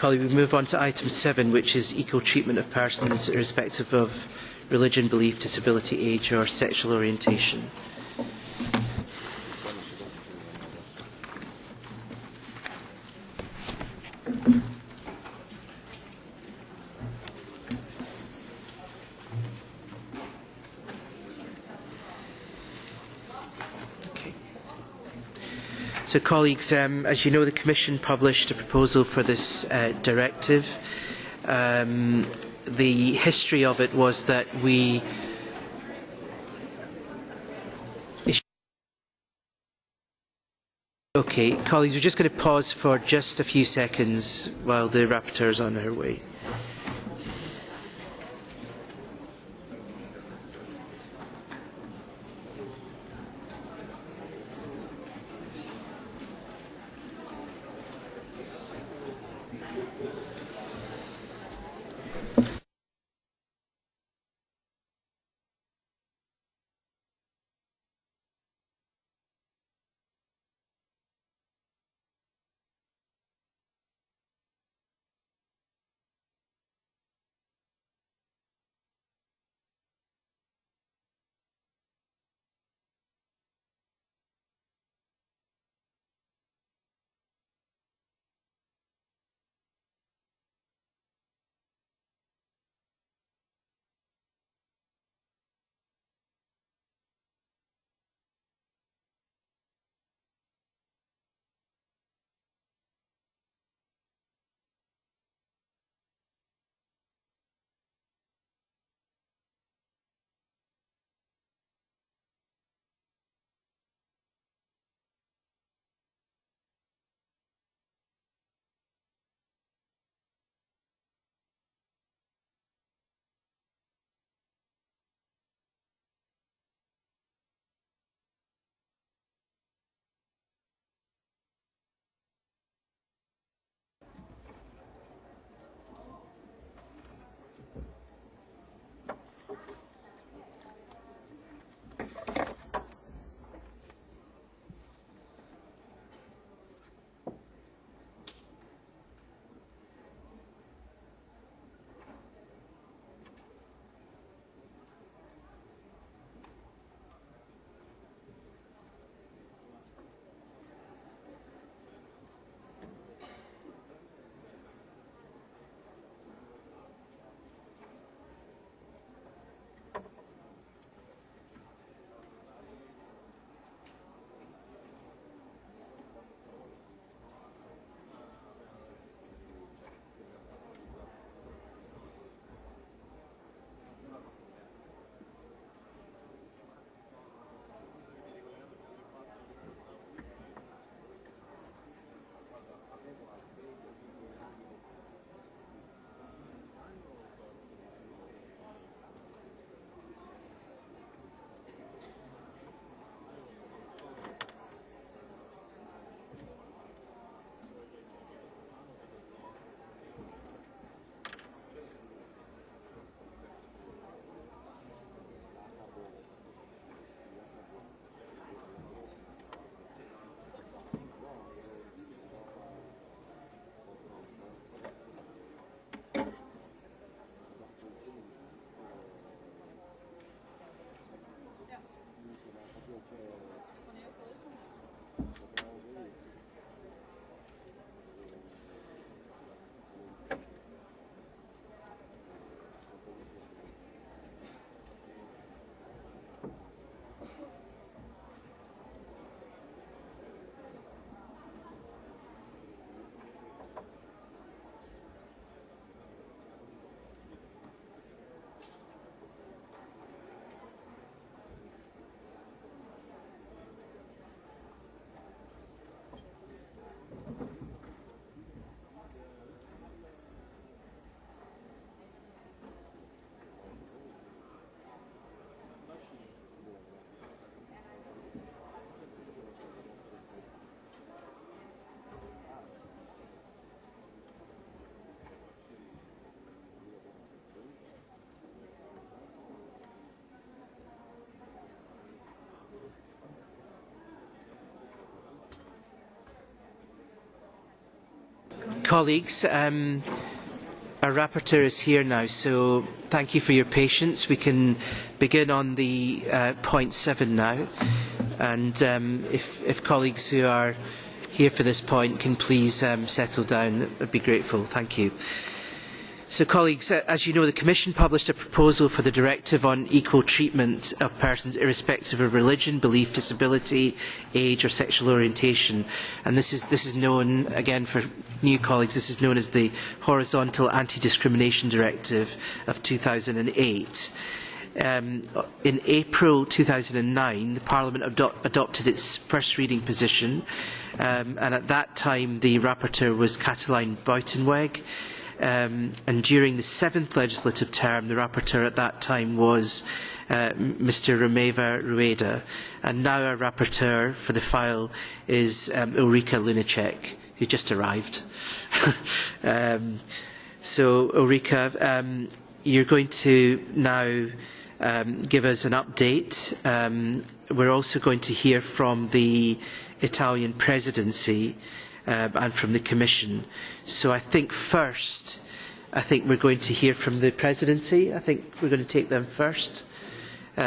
Colleague, we move on to item 7, which is equal treatment of persons irrespective of religion, belief, disability, age or sexual orientation. So, colleagues, as you know, the Commission published a proposal for this directive. The history of it was that we Okay, colleagues, we're just going to pause for just a few seconds while the rapporteur is on her way. Colleagues, our rapporteur is here now, so thank you for your patience. We can begin on the point 7 now, and if colleagues who are here for this point can please settle down, I'd be grateful. Thank you. So, colleagues, as you know, the Commission published a proposal for the directive on equal treatment of persons irrespective of religion, belief, disability, age or sexual orientation. And this is known, again for new colleagues, this is known as the Horizontal Anti-Discrimination Directive of 2008. In April 2009, the Parliament adopted its first reading position, and at that time the rapporteur was Catalin Buitenweg. And during the 7th legislative term, the rapporteur at that time was Mr. Romeva Rueda, and now our rapporteur for the file is Ulrika Lunacek, who just arrived. So, Ulrika, you're going to now give us an update. We're also going to hear from the Italian presidency and from the Commission. So I think first, we're going to hear from the presidency. I think we're going to take them first. So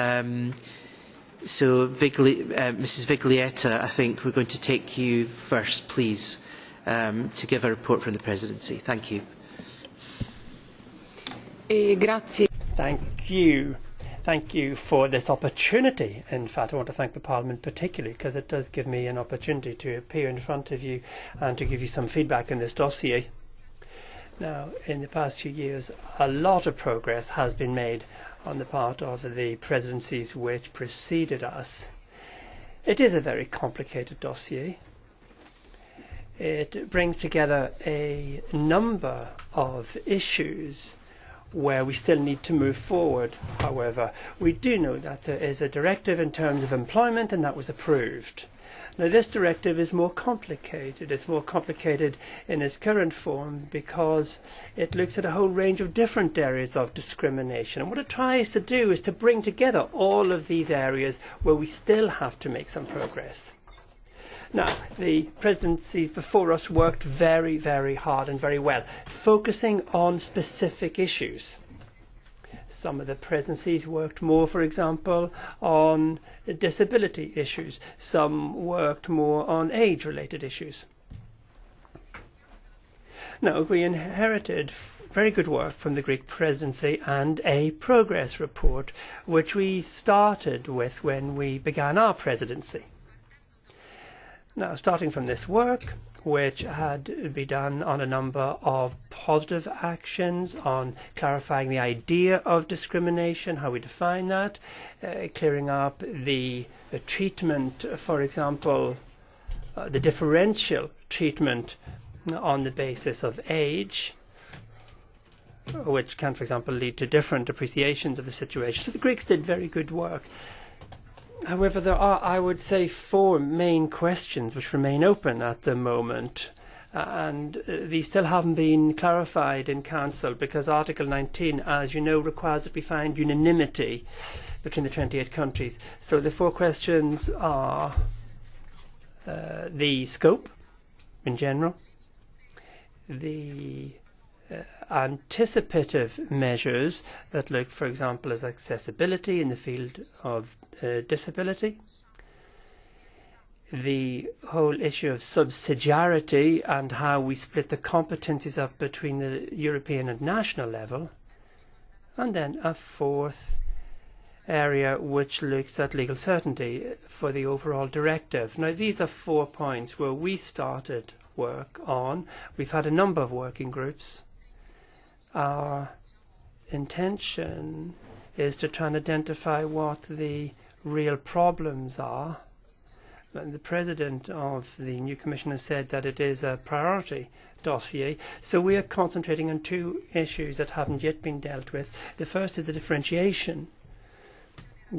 Mrs. Viglietta, I think we're going to take you first, please, to give a report from the presidency. Thank you. Grazie. Thank you. Thank you for this opportunity. In fact, I want to thank the Parliament particularly because it does give me an opportunity to appear in front of you and to give you some feedback on this dossier. Now, in the past few years, a lot of progress has been made on the part of the presidencies which preceded us. It is a very complicated dossier. It brings together a number of issues where we still need to move forward. However, we do know that there is a directive in terms of employment, and that was approved. Now, this directive is more complicated. It's more complicated in its current form because it looks at a whole range of different areas of discrimination. And what it tries to do is to bring together all of these areas where we still have to make some progress. Now, the presidencies before us worked very, very hard and very well, focusing on specific issues. Some of the presidencies worked more, for example, on disability issues. Some worked more on age-related issues. Now, we inherited very good work from the Greek presidency and a progress report, which we started with when we began our presidency. Now, starting from this work, which had been done on a number of positive actions, on clarifying the idea of discrimination, how we define that, clearing up the treatment, for example, the differential treatment on the basis of age, which can, for example, lead to different appreciations of the situation. So the Greeks did very good work. However, there are, I would say, 4 main questions which remain open at the moment, and these still haven't been clarified in Council because Article 19, as you know, requires that we find unanimity between the 28 countries. So the 4 questions are the scope in general, the anticipative measures that look, for example, as accessibility in the field of disability, the whole issue of subsidiarity and how we split the competencies up between the European and national level, and then a 4th area which looks at legal certainty for the overall directive. Now, these are 4 points where we started work on. We've had a number of working groups. Our intention is to try and identify what the real problems are. And the President of the new Commission has said that it is a priority dossier. So we are concentrating on 2 issues that haven't yet been dealt with. The first is the differentiation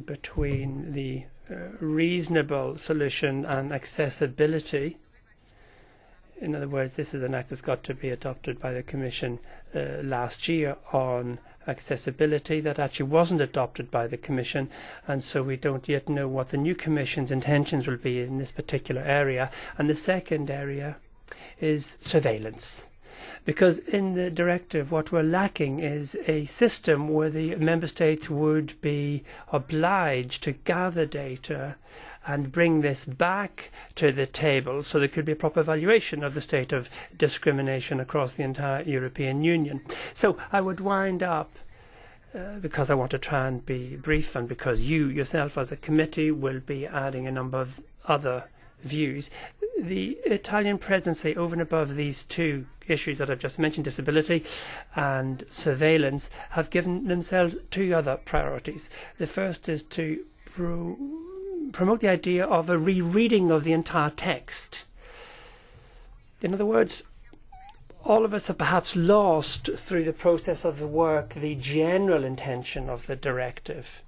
between the reasonable solution and accessibility. In other words, this is an act that's got to be adopted by the Commission last year on accessibility that actually wasn't adopted by the Commission, and so we don't yet know what the new Commission's intentions will be in this particular area. And the second area is surveillance. Because in the directive, what we're lacking is a system where the member states would be obliged to gather data and bring this back to the table so there could be a proper evaluation of the state of discrimination across the entire European Union. So I would wind up, because I want to try and be brief, and because you yourself as a committee will be adding a number of other views, the Italian presidency, over and above these two issues that I've just mentioned, disability and surveillance, have given themselves two other priorities. The first is to promote the idea of a rereading of the entire text. In other words, all of us have perhaps lost through the process of the work the general intention of the directive.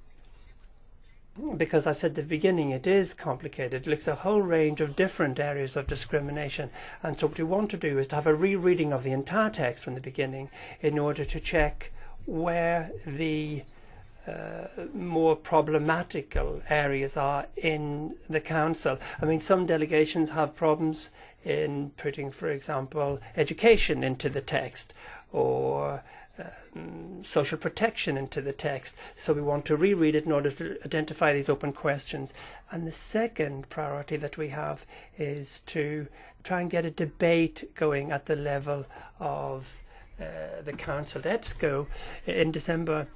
Because I said at the beginning, it is complicated. It looks at a whole range of different areas of discrimination. And so what we want to do is to have a rereading of the entire text from the beginning in order to check where the more problematical areas are in the Council. I mean, some delegations have problems in putting, for example, education into the text, or social protection into the text. So we want to reread it in order to identify these open questions. And the second priority that we have is to try and get a debate going at the level of the Council at EBSCO. In December,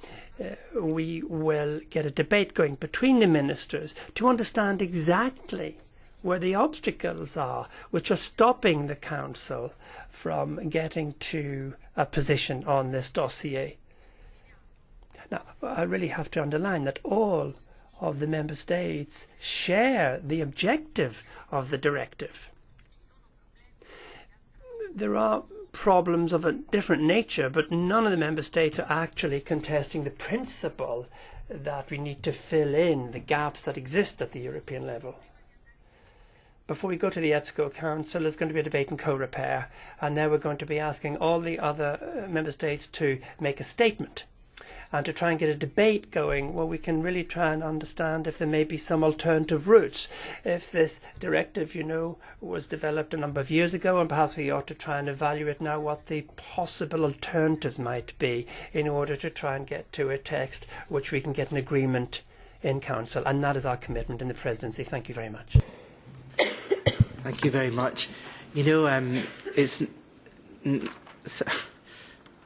we will get a debate going between the ministers to understand exactly where the obstacles are which are stopping the Council from getting to a position on this dossier. Now, I really have to underline that all of the member states share the objective of the directive. There are problems of a different nature, but none of the member states are actually contesting the principle that we need to fill in the gaps that exist at the European level. Before we go to the EBSCO Council, there's going to be a debate in co-repair, and now we're going to be asking all the other member states to make a statement and to try and get a debate going where we can really try and understand if there may be some alternative routes. If this directive, was developed a number of years ago, and perhaps we ought to try and evaluate now what the possible alternatives might be in order to try and get to a text which we can get an agreement in Council. And that is our commitment in the Presidency. Thank you very much. Thank you very much.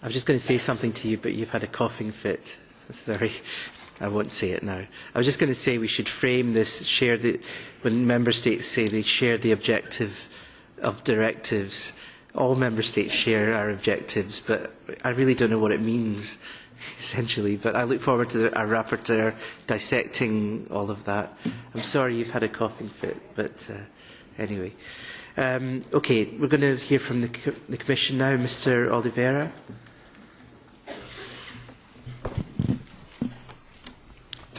I was just going to say something to you, but you've had a coughing fit. Sorry, I won't say it now. I was just going to say we should frame this, when member states say they share the objective of directives, all member states share our objectives, but I really don't know what it means, essentially. But I look forward to our rapporteur dissecting all of that. I'm sorry you've had a coughing fit, but anyway. Okay, we're going to hear from the Commission now, Mr. Oliveira.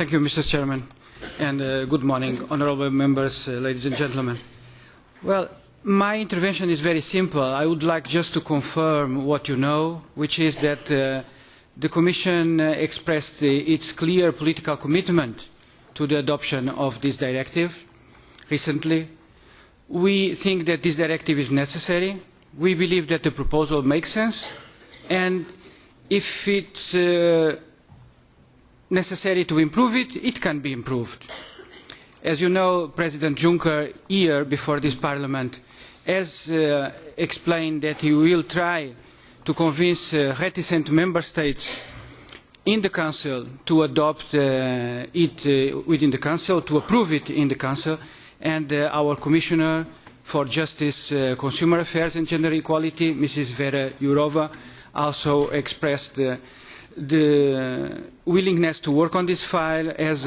Thank you, Mr. Chairman, and good morning, honourable members, ladies and gentlemen. Well, my intervention is very simple. I would like just to confirm what you know, which is that the Commission expressed its clear political commitment to the adoption of this directive recently. We think that this directive is necessary. We believe that the proposal makes sense, and if it's necessary to improve it, it can be improved. As you know, President Juncker, here before this Parliament, has explained that he will try to convince reticent member states in the Council to adopt it within the Council, to approve it in the Council, and our Commissioner for Justice, Consumer Affairs and Gender Equality, Mrs. Vera Jourova, also expressed the willingness to work on this file as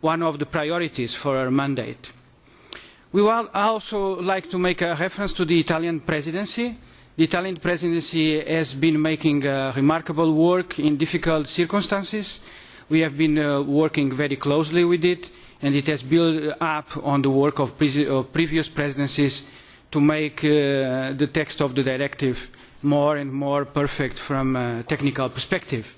one of the priorities for our mandate. We would also like to make a reference to the Italian presidency. The Italian presidency has been making remarkable work in difficult circumstances. We have been working very closely with it, and it has built up on the work of previous presidencies to make the text of the directive more and more perfect from a technical perspective.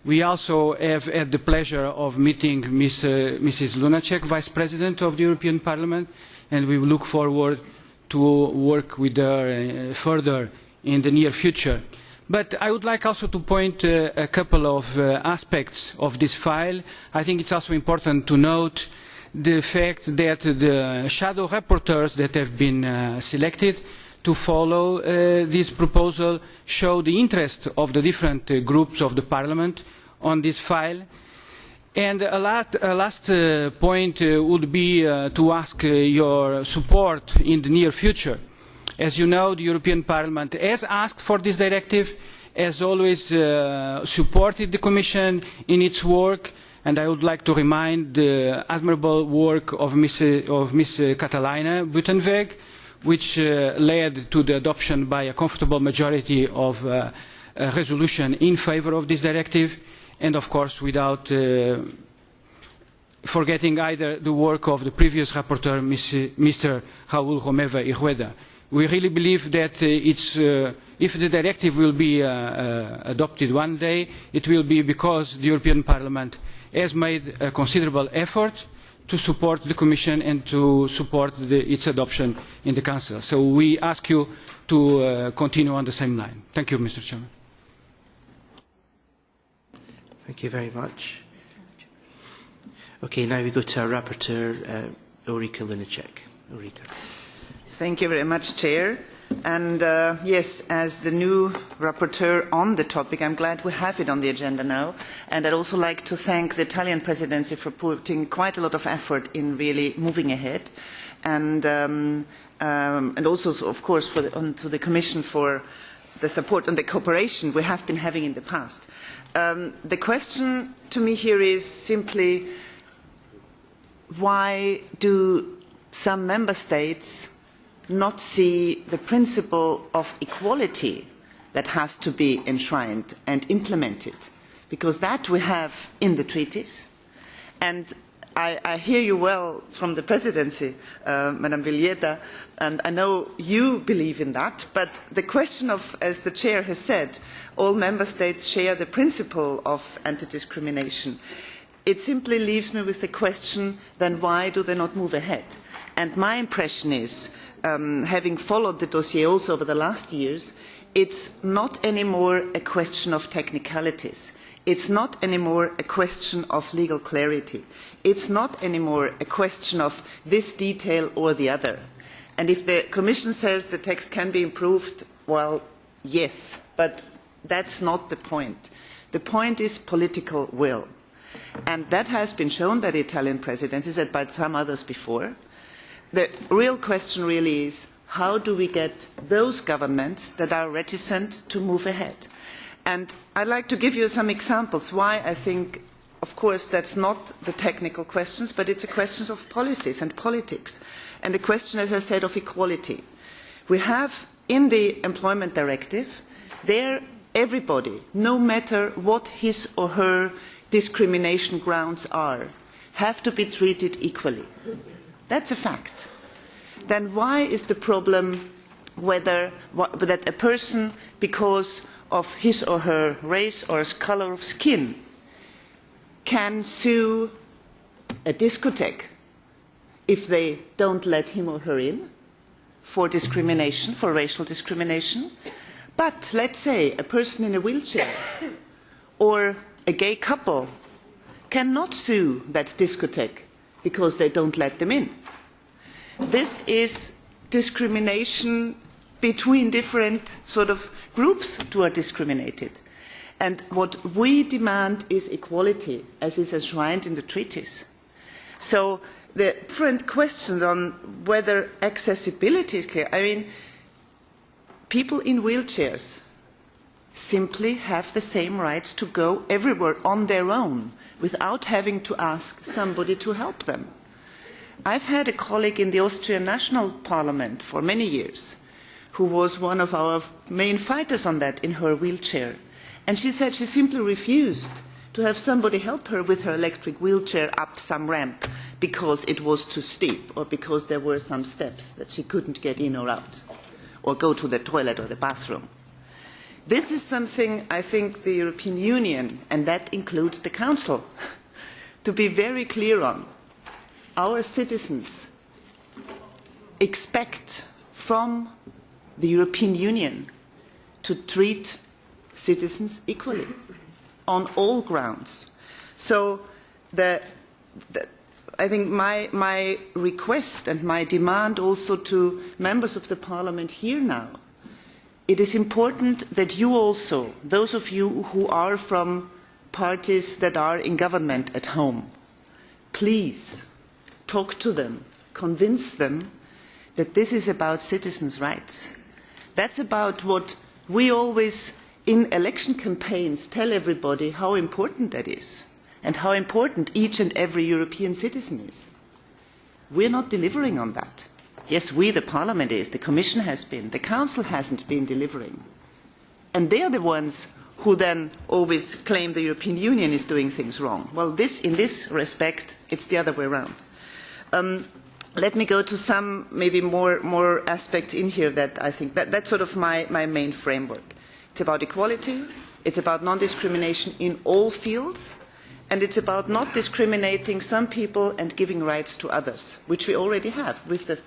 We also have had the pleasure of meeting Mrs. Lunacek, Vice President of the European Parliament, and we look forward to work with her further in the near future. But I would like also to point a couple of aspects of this file. I think it's also important to note the fact that the shadow rapporteurs that have been selected to follow this proposal show the interest of the different groups of the Parliament on this file. And a last point would be to ask your support in the near future. As you know, the European Parliament has asked for this directive, has always supported the Commission in its work, and I would like to remind the admirable work of Ms. Catalina Buitenweg, which led to the adoption by a comfortable majority of a resolution in favour of this directive, and of course without forgetting either the work of the previous rapporteur, Mr. Raúl Romeva i Rueda. We really believe that if the directive will be adopted one day, it will be because the European Parliament has made a considerable effort to support the Commission and to support its adoption in the Council. So we ask you to continue on the same line. Thank you, Mr. Chairman. Thank you very much. Okay, now we go to our rapporteur, Ulrika Lunacek. Ulrika. Thank you very much, Chair. And yes, as the new rapporteur on the topic, I'm glad we have it on the agenda now. And I'd also like to thank the Italian presidency for putting quite a lot of effort in really moving ahead. And also, of course, to the Commission for the support and the cooperation we have been having in the past. The question to me here is simply, why do some member states not see the principle of equality that has to be enshrined and implemented? Because that we have in the treaties. And I hear you well from the presidency, Madam Villeta, and I know you believe in that, but the question of, as the chair has said, all member states share the principle of anti-discrimination. It simply leaves me with the question, then why do they not move ahead? And my impression is, having followed the dossier also over the last years, it's not anymore a question of technicalities. It's not anymore a question of legal clarity. It's not anymore a question of this detail or the other. And if the Commission says the text can be improved, well, yes, but that's not the point. The point is political will. And that has been shown by the Italian presidency and by some others before. The real question really is, how do we get those governments that are reticent to move ahead? And I'd like to give you some examples why I think, of course, that's not the technical questions, but it's a question of policies and politics. And the question, as I said, of equality. We have in the Employment Directive, there everybody, no matter what his or her discrimination grounds are, have to be treated equally. That's a fact. Then why is the problem that a person, because of his or her race or colour of skin, can sue a discotheque if they don't let him or her in for discrimination, for racial discrimination? But let's say a person in a wheelchair or a gay couple cannot sue that discotheque because they don't let them in. This is discrimination between different sort of groups who are discriminated. And what we demand is equality, as is enshrined in the treaties. So the different questions on whether accessibility is clear. I mean, people in wheelchairs simply have the same rights to go everywhere on their own without having to ask somebody to help them. I've had a colleague in the Austrian National Parliament for many years who was one of our main fighters on that in her wheelchair. And she said she simply refused to have somebody help her with her electric wheelchair up some ramp because it was too steep or because there were some steps that she couldn't get in or out or go to the toilet or the bathroom. This is something I think the European Union, and that includes the Council, to be very clear on. Our citizens expect from the European Union to treat citizens equally on all grounds. So I think my request and my demand also to members of the Parliament here now, it is important that you also, those of you who are from parties that are in government at home, please talk to them, convince them that this is about citizens' rights. That's about what we always in election campaigns tell everybody how important that is and how important each and every European citizen is. We're not delivering on that. Yes, we, the Parliament, is, the Commission has been, the Council hasn't been delivering. And they are the ones who then always claim the European Union is doing things wrong. Well, in this respect, it's the other way around. Let me go to some maybe more aspects in here that I think that's sort of my main framework. It's about equality, it's about non-discrimination in all fields, and it's about not discriminating some people and giving rights to others, which we already have with the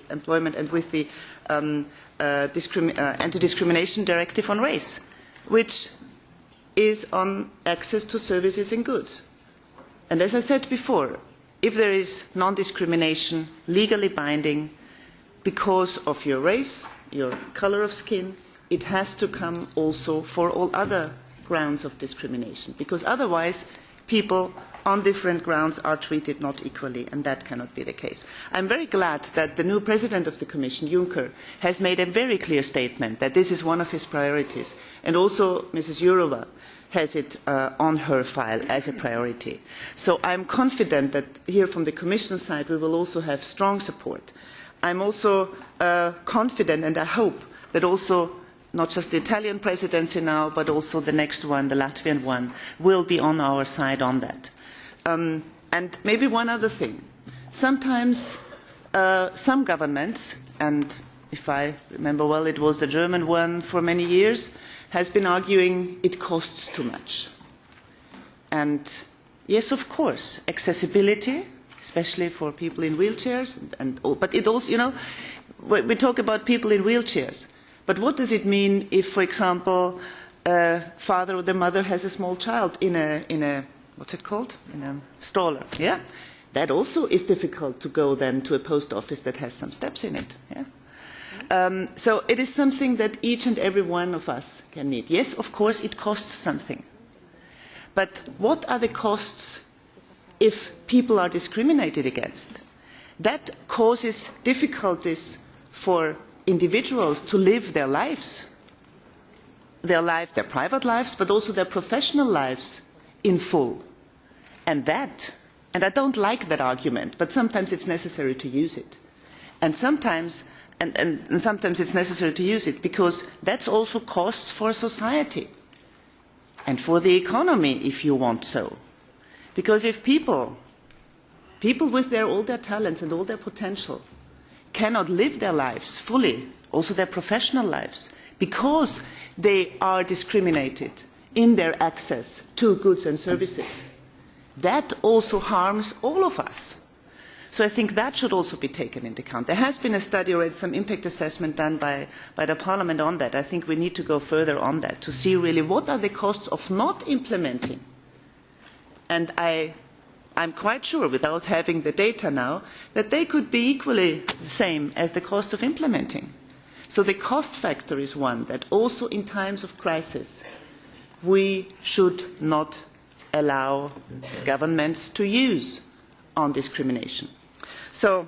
employment and with the anti-discrimination directive on race, which is on access to services and goods. And as I said before, if there is non-discrimination legally binding because of your race, your colour of skin, it has to come also for all other grounds of discrimination, because otherwise people on different grounds are treated not equally, and that cannot be the case. I'm very glad that the new President of the Commission, Juncker, has made a very clear statement that this is one of his priorities, and also Mrs. Jourova has it on her file as a priority. So I'm confident that here from the Commission side we will also have strong support. I'm also confident, and I hope that also not just the Italian presidency now, but also the next one, the Latvian one, will be on our side on that. And maybe one other thing. Sometimes some governments, and if I remember well, it was the German one for many years, has been arguing it costs too much. And yes, of course, accessibility, especially for people in wheelchairs, but it also, you know, we talk about people in wheelchairs. But what does it mean if, for example, a father or the mother has a small child in a what's it called? In a stroller, yeah? That also is difficult to go then to a post office that has some steps in it, yeah? So it is something that each and every one of us can need. Yes, of course, it costs something. But what are the costs if people are discriminated against? That causes difficulties for individuals to live their lives, their private lives, but also their professional lives in full. And I don't like that argument, but sometimes it's necessary to use it. And sometimes it's necessary to use it because that's also costs for society and for the economy, if you want so. Because if people with all their talents and all their potential cannot live their lives fully, also their professional lives, because they are discriminated in their access to goods and services, that also harms all of us. So I think that should also be taken into account. There has been a study already, some impact assessment done by the Parliament on that. I think we need to go further on that to see really what are the costs of not implementing. And I'm quite sure, without having the data now, that they could be equally the same as the cost of implementing. So the cost factor is one that also in times of crisis we should not allow governments to use on discrimination. So,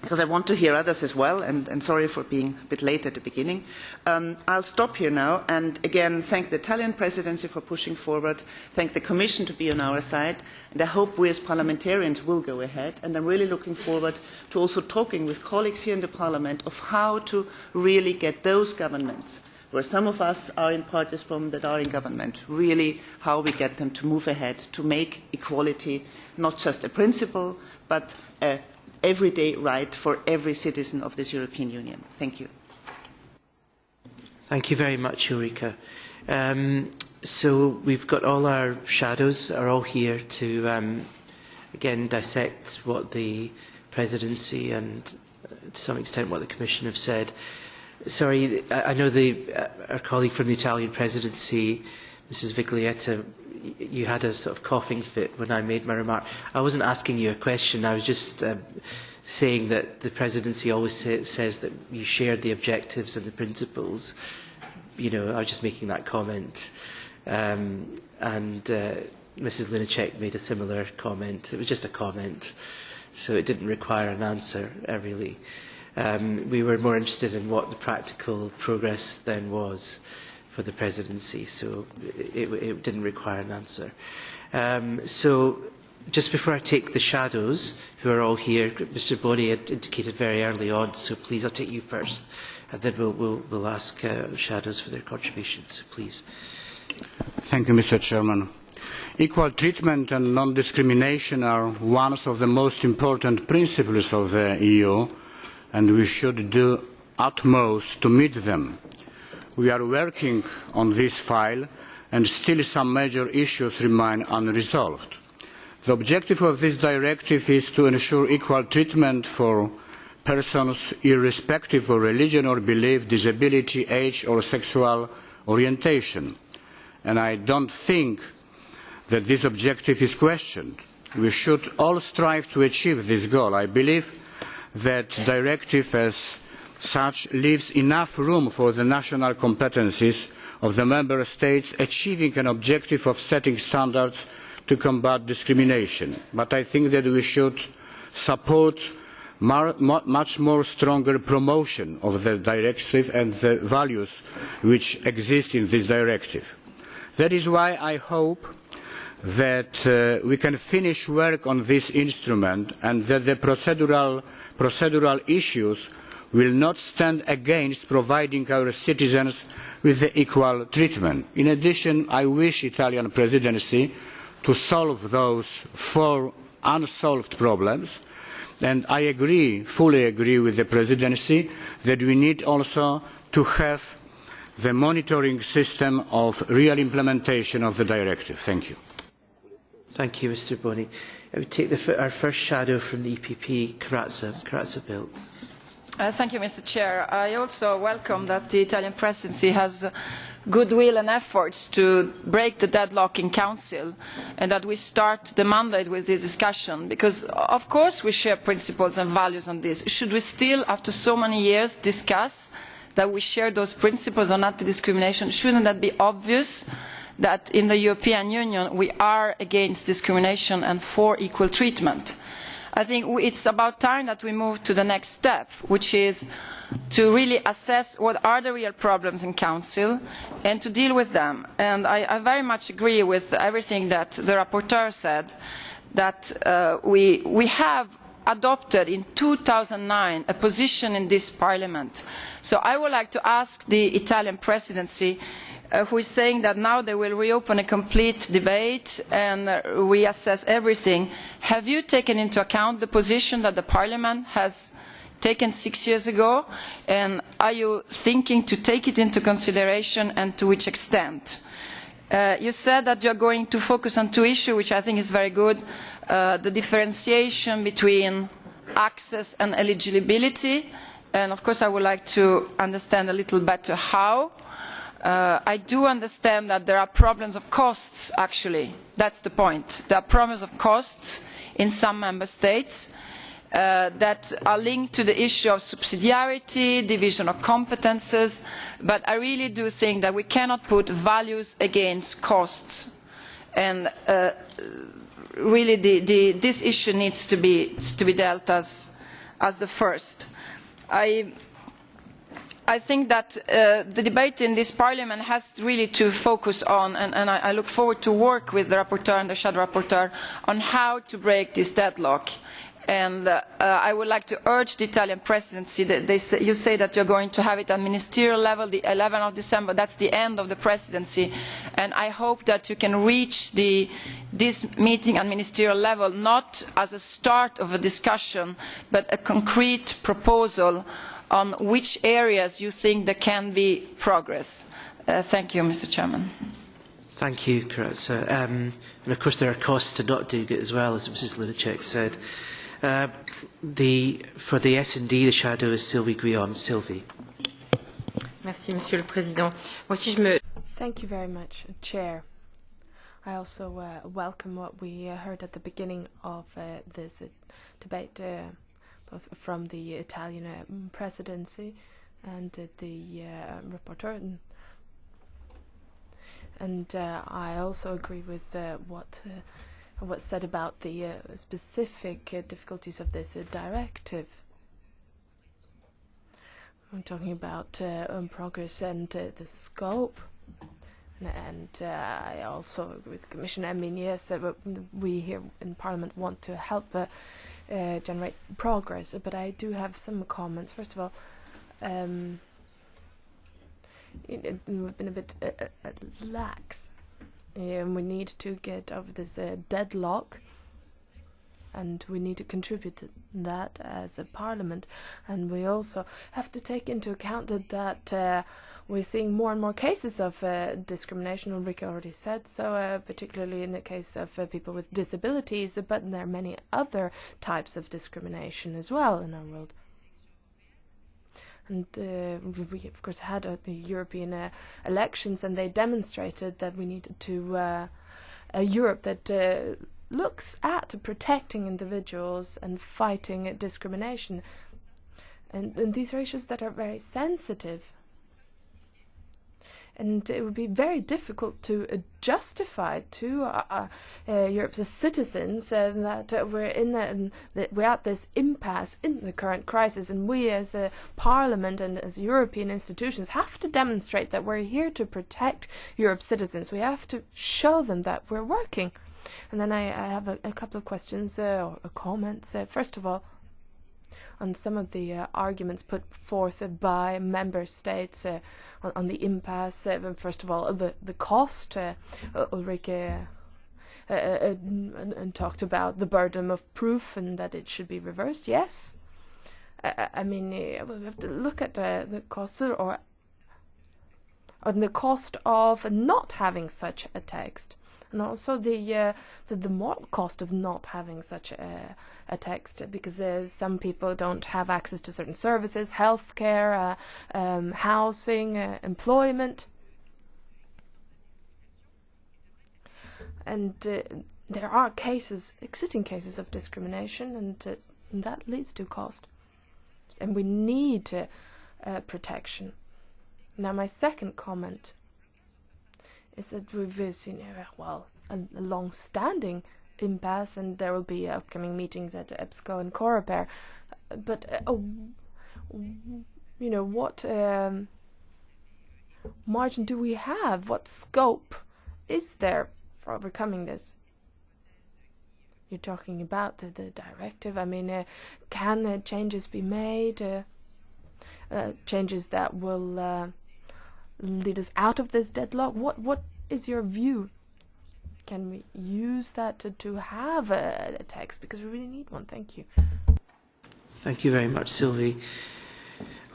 because I want to hear others as well, and sorry for being a bit late at the beginning, I'll stop here now and again thank the Italian presidency for pushing forward, thank the Commission to be on our side, and I hope we as parliamentarians will go ahead, and I'm really looking forward to also talking with colleagues here in the Parliament of how to really get those governments, where some of us are in parties that are in government, really how we get them to move ahead, to make equality not just a principle, but an everyday right for every citizen of this European Union. Thank you. Thank you very much, Ulrika. So we've got all our shadows are all here to, again, dissect what the presidency and to some extent what the Commission have said. Sorry, I know our colleague from the Italian presidency, Mrs. Viglietta, you had a sort of coughing fit when I made my remark. I wasn't asking you a question. I was just saying that the presidency always says that you shared the objectives and the principles. You know, I was just making that comment. Mrs. Lunacek made a similar comment. It was just a comment, so it didn't require an answer, really. We were more interested in what the practical progress then was for the presidency, so it didn't require an answer. So just before I take the shadows, who are all here, Mr. Bonney had indicated very early on, so please, I'll take you first, and then we'll ask shadows for their contributions, please. Thank you, Mr. Chairman. Equal treatment and non-discrimination are one of the most important principles of the EU, and we should do utmost to meet them. We are working on this file, and still some major issues remain unresolved. The objective of this directive is to ensure equal treatment for persons irrespective of religion or belief, disability, age or sexual orientation. And I don't think that this objective is questioned. We should all strive to achieve this goal. I believe that the directive as such leaves enough room for the national competencies of the Member States achieving an objective of setting standards to combat discrimination. But I think that we should support much more stronger promotion of the directive and the values which exist in this directive. That is why I hope that we can finish work on this instrument and that the procedural issues will not stand against providing our citizens with the equal treatment. In addition, I wish the Italian presidency to solve those 4 unsolved problems, and I fully agree with the presidency that we need also to have the monitoring system of real implementation of the directive. Thank you. Thank you, Mr. Bonney. I would take our first shadow from the EPP, Corazza Bildt. Thank you, Mr. Chair. I also welcome that the Italian presidency has goodwill and efforts to break the deadlock in Council and that we start the mandate with this discussion because, of course, we share principles and values on this. Should we still, after so many years, discuss that we share those principles on anti-discrimination? Shouldn't that be obvious that in the European Union we are against discrimination and for equal treatment? I think it's about time that we move to the next step, which is to really assess what are the real problems in Council and to deal with them. And I very much agree with everything that the rapporteur said, that we have adopted in 2009 a position in this Parliament. So I would like to ask the Italian presidency who is saying that now they will reopen a complete debate and reassess everything. Have you taken into account the position that the Parliament has taken 6 years ago? And are you thinking to take it into consideration and to which extent? You said that you are going to focus on 2 issues, which I think is very good. The differentiation between access and eligibility. And of course I would like to understand a little better how. I do understand that there are problems of costs, actually. That's the point. There are problems of costs in some member states that are linked to the issue of subsidiarity, division of competences, but I really do think that we cannot put values against costs. And really this issue needs to be dealt as the first. I think that the debate in this Parliament has really to focus on, and I look forward to work with the rapporteur and the shadow rapporteur on how to break this deadlock. And I would like to urge the Italian presidency that you say that you're going to have it at ministerial level, the 11th of December, that's the end of the presidency. And I hope that you can reach this meeting at ministerial level, not as a start of a discussion, but a concrete proposal on which areas you think there can be progress. Thank you, Mr. Chairman. Thank you, Corazza. And of course there are costs to not doing it as well, as Mrs. Lunacek said. For the S&D, the shadow is Sylvie Guillaume. Sylvie. Merci, Monsieur le Président. Moi aussi, je me... Thank you very much, Chair. I also welcome what we heard at the beginning of this debate, both from the Italian presidency and the rapporteur. And I also agree with what's said about the specific difficulties of this directive. I'm talking about progress and the scope. And I also agree with the Commission. I mean, yes, we here in Parliament want to help generate progress, but I do have some comments. First of all, we've been a bit lax. We need to get over this deadlock, and we need to contribute to that as a Parliament. And we also have to take into account that we're seeing more and more cases of discrimination, Ulrike already said so, particularly in the case of people with disabilities, but there are many other types of discrimination as well in our world. And we, of course, had the European elections, and they demonstrated that we needed to a Europe that looks at protecting individuals and fighting discrimination. And these are issues that are very sensitive. And it would be very difficult to justify to Europe's citizens that we're at this impasse in the current crisis, and we as a Parliament and as European institutions have to demonstrate that we're here to protect Europe's citizens. We have to show them that we're working. And then I have a couple of questions or comments. First of all, on some of the arguments put forth by member states on the impasse. First of all, the cost. Ulrike and talked about the burden of proof and that it should be reversed. Yes, I mean we have to look at the cost or the cost of not having such a text. And also the moral cost of not having such a text, because some people don't have access to certain services, healthcare, housing, employment. And there are existing cases of discrimination, and that leads to cost. And we need protection. Now, my second comment is that we've seen, a long-standing impasse, and there will be upcoming meetings at EBSCO and Coreper. But, what margin do we have? What scope is there for overcoming this? You're talking about the directive. I mean, can changes be made? Changes that will lead us out of this deadlock? What is your view? Can we use that to have a text? Because we really need one. Thank you. Thank you very much, Sylvie.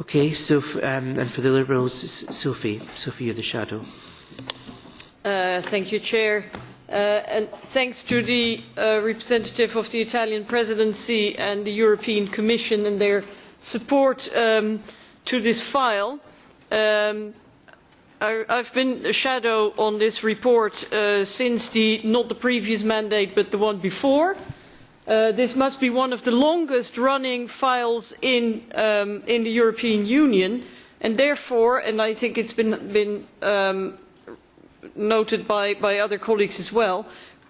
Okay, so and for the Liberals, Sophie, you're the shadow. Thank you, Chair. And thanks to the representative of the Italian presidency and the European Commission and their support to this file. I've been a shadow on this report since not the previous mandate but the one before. This must be one of the longest running files in the European Union, and therefore, and I think it's been noted by other colleagues as well,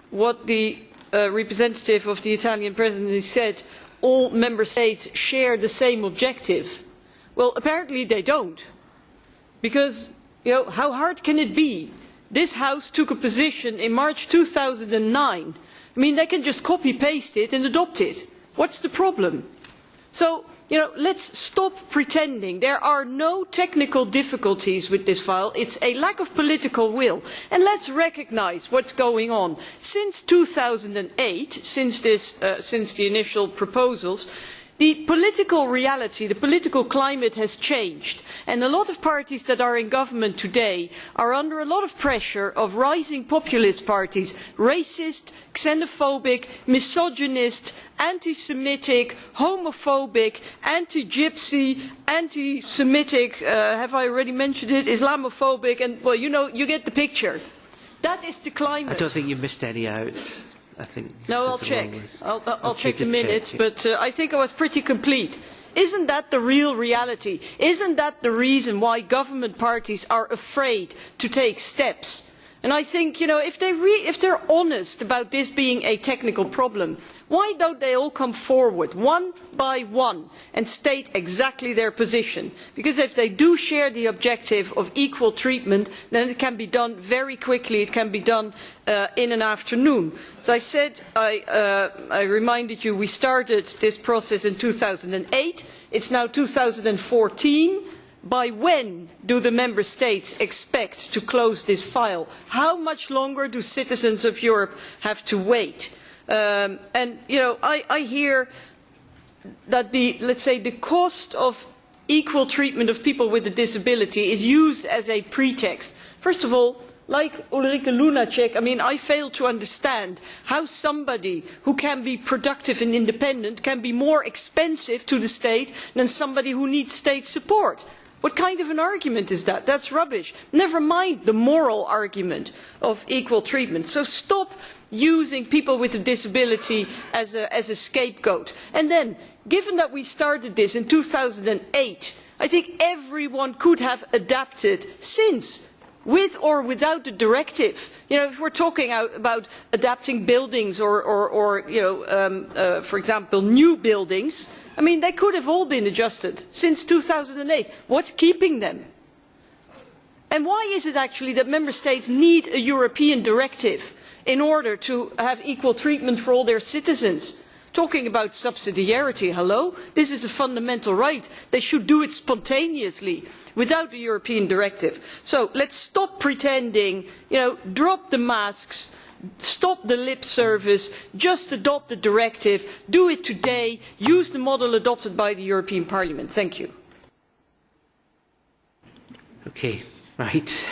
what the representative of the Italian presidency said, all member states share the same objective. Well, apparently they don't, because how hard can it be? This House took a position in March 2009. I mean, they can just copy-paste it and adopt it. What's the problem? So, let's stop pretending. There are no technical difficulties with this file. It's a lack of political will. And let's recognise what's going on. Since 2008, since the initial proposals, The political reality, the political climate has changed, and a lot of parties that are in government today are under a lot of pressure of rising populist parties, racist, xenophobic, misogynist, anti-Semitic, homophobic, anti-Gypsy, anti-Semitic, have I already mentioned it, Islamophobic, and well, you know, you get the picture. That is the climate. I don't think you missed any out. I think. No, I'll check. I'll check the minutes, but I think I was pretty complete. Isn't that the real reality? Isn't that the reason why government parties are afraid to take steps? And I think, you know, if they're honest about this being a technical problem, why don't they all come forward one by one and state exactly their position? Because if they do share the objective of equal treatment, then it can be done very quickly. It can be done in an afternoon. As I said, I reminded you we started this process in 2008. It's now 2014. By when do the member states expect to close this file? How much longer do citizens of Europe have to wait? And you know, I hear that let's say the cost of equal treatment of people with a disability is used as a pretext. First of all, like Ulrike Lunacek, I mean, I fail to understand how somebody who can be productive and independent can be more expensive to the state than somebody who needs state support. What kind of an argument is that? That's rubbish. Never mind the moral argument of equal treatment. So stop using people with a disability as a scapegoat. And then, given that we started this in 2008, I think everyone could have adapted since, with or without the directive. You know, if we're talking about adapting buildings or you know, for example, new buildings, I mean, they could have all been adjusted since 2008. What's keeping them? And why is it actually that member states need a European directive in order to have equal treatment for all their citizens? Talking about subsidiarity, hello? This is a fundamental right. They should do it spontaneously without a European directive. So let's stop pretending, you know, drop the masks, stop the lip service, just adopt the directive, do it today, use the model adopted by the European Parliament. Thank you. Okay, right.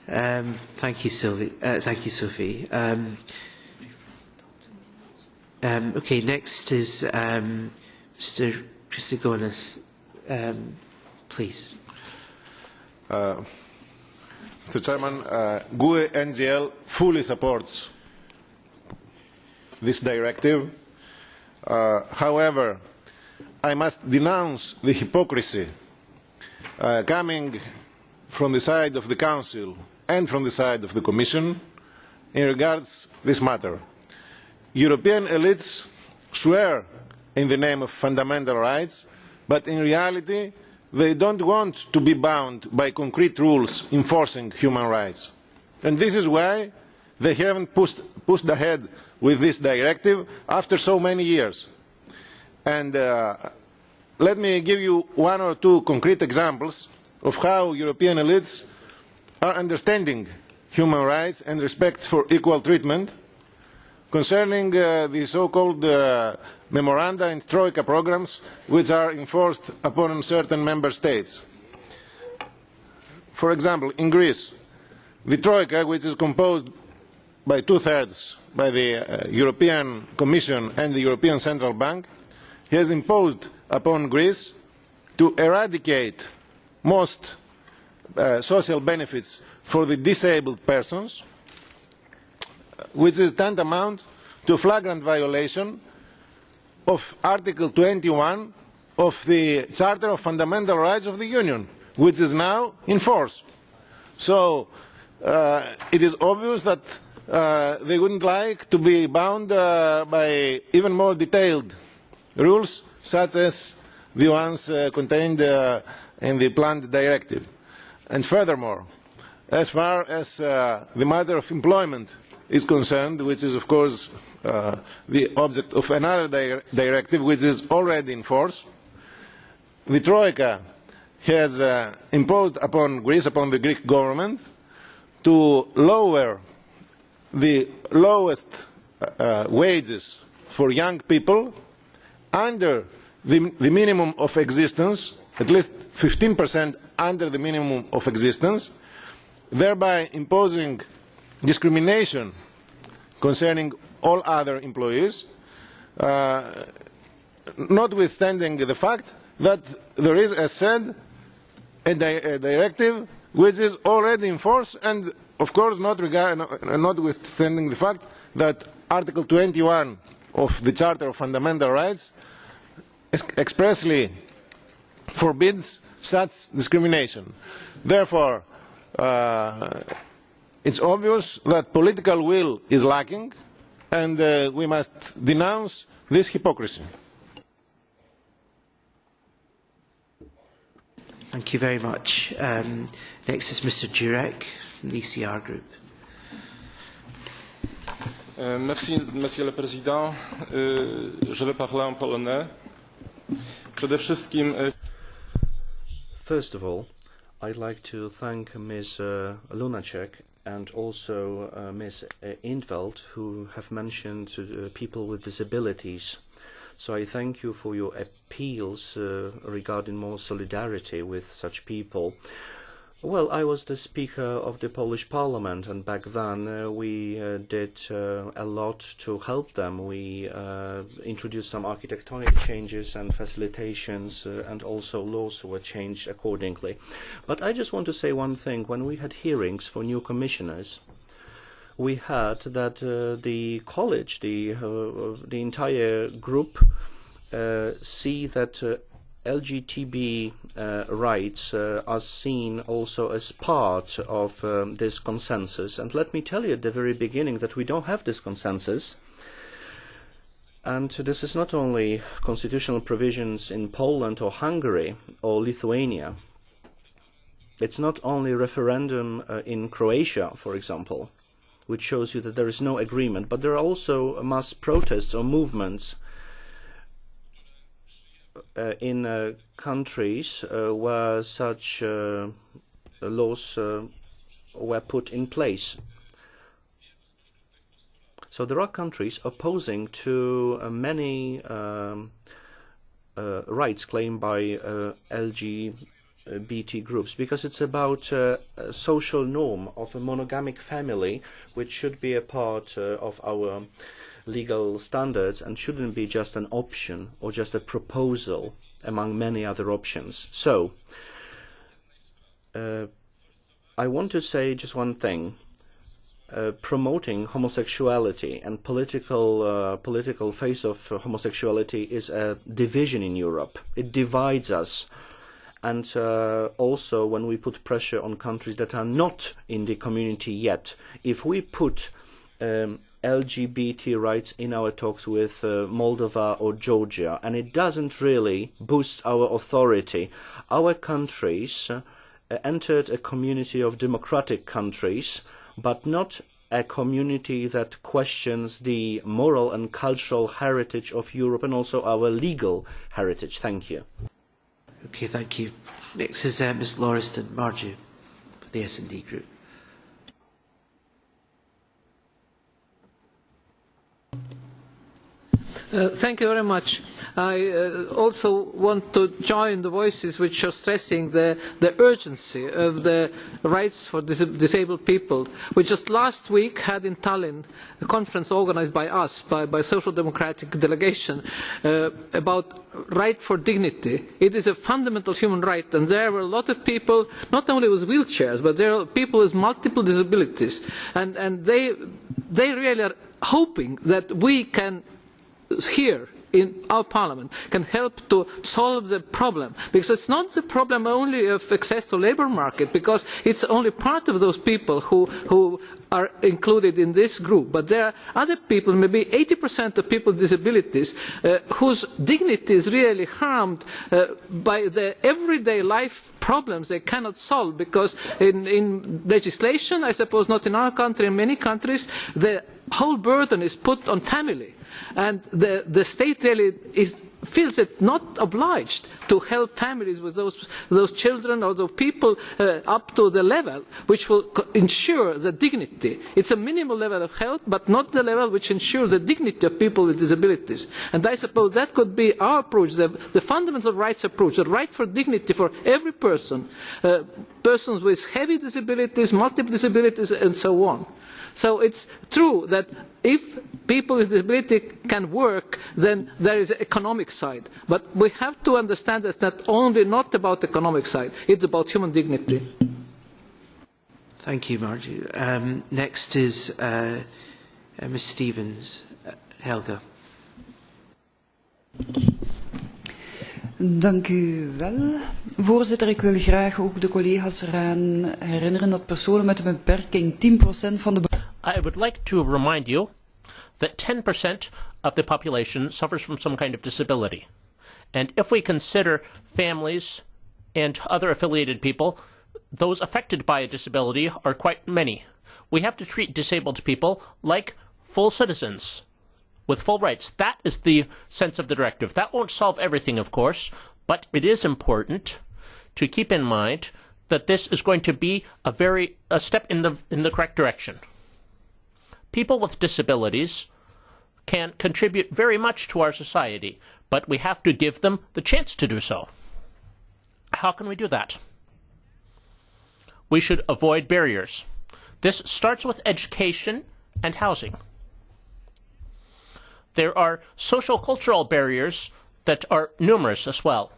Thank you, Sylvie. Thank you, Sophie. Okay, next is Mr. Chrysogonis. Please. Mr. Chairman, GUE NGL fully supports this directive. However, I must denounce the hypocrisy coming from the side of the Council and from the side of the Commission in regards to this matter. European elites swear in the name of fundamental rights, but in reality they don't want to be bound by concrete rules enforcing human rights. And this is why they haven't pushed ahead with this directive after so many years. And let me give you one or two concrete examples of how European elites are understanding human rights and respect for equal treatment concerning the so-called memoranda and troika programs which are enforced upon certain member states. For example, in Greece, the troika, which is composed by two-thirds by the European Commission and the European Central Bank, has imposed upon Greece to eradicate most social benefits for the disabled persons, which is tantamount to flagrant violation of Article 21 of the Charter of Fundamental Rights of the Union, which is now in force. So it is obvious that they wouldn't like to be bound by even more detailed rules, such as the ones contained in the planned directive. And furthermore, as far as the matter of employment is concerned, which is of course the object of another directive which is already in force, the Troika has imposed upon Greece, upon the Greek government, to lower the lowest wages for young people under the minimum of existence, at least 15% under the minimum of existence, thereby imposing discrimination concerning all other employees, notwithstanding the fact that there is, as said, a directive which is already in force, and of course notwithstanding the fact that Article 21 of the Charter of Fundamental Rights expressly forbids such discrimination. Therefore, it's obvious that political will is lacking, and we must denounce this hypocrisy. Thank you very much. Next is Mr. Jurek from the ECR Group. Merci, Monsieur le Président. Je vais parler en polonais. Przede wszystkim. First of all, I'd like to thank Ms. Lunacek and also Ms. Intveld, who have mentioned people with disabilities. So I thank you for your appeals regarding more solidarity with such people. Well, I was the Speaker of the Polish Parliament, and back then we did a lot to help them. We introduced some architectonic changes and facilitations, and also laws were changed accordingly. But I just want to say one thing. When we had hearings for new commissioners, we heard that the college, the entire group, see that LGTB rights are seen also as part of this consensus. And let me tell you at the very beginning that we don't have this consensus. And this is not only constitutional provisions in Poland or Hungary or Lithuania. It's not only referendum in Croatia, for example, which shows you that there is no agreement, but there are also mass protests or movements in countries where such laws were put in place. So there are countries opposing to many rights claimed by LGBT groups, because it's about a social norm of a monogamic family, which should be a part of our legal standards and shouldn't be just an option or just a proposal among many other options. So I want to say just one thing. Promoting homosexuality and political face of homosexuality is a division in Europe. It divides us. And also when we put pressure on countries that are not in the community yet, if we put LGBT rights in our talks with Moldova or Georgia, and it doesn't really boost our authority, our countries entered a community of democratic countries, but not a community that questions the moral and cultural heritage of Europe and also our legal heritage. Thank you. Okay, thank you. Next is Ms. Lauriston Marju for the S&D Group. Thank you very much. I also want to join the voices which are stressing the urgency of the rights for disabled people. We just last week had in Tallinn a conference organised by us, by a social democratic delegation, about right for dignity. It is a fundamental human right, and there were a lot of people, not only with wheelchairs, but there are people with multiple disabilities, and they really are hoping that we can here in our parliament can help to solve the problem, because it's not the problem only of access to labour market, because it's only part of those people who are included in this group, but there are other people, maybe 80% of people with disabilities, whose dignity is really harmed by the everyday life problems they cannot solve, because in legislation, I suppose not in our country, in many countries, the whole burden is put on family. And the state really is feels it not obliged to help families with those children or those people up to the level which will ensure the dignity. It's a minimal level of help, but not the level which ensures the dignity of people with disabilities. And I suppose that could be our approach, the fundamental rights approach, the right for dignity for every person, persons with heavy disabilities, multiple disabilities, and so on. So it's true that if people with disability can work, then there is an economic side. But we have to understand that it's not about the economic side, it's about human dignity. Thank you, Margie. Next is Ms. Stevens. Helga. Dank u wel. Voorzitter, ik wil graag ook de collega's eraan herinneren dat personen met een beperking 10% van de... I would like to remind you that 10% of the population suffers from some kind of disability. And if we consider families and other affiliated people, those affected by a disability are quite many. We have to treat disabled people like full citizens with full rights. That is the sense of the directive. That won't solve everything, of course, but it is important to keep in mind that this is going to be a step in the correct direction. People with disabilities can contribute very much to our society, but we have to give them the chance to do so. How can we do that? We should avoid barriers. This starts with education and housing. There are social-cultural barriers that are numerous as well.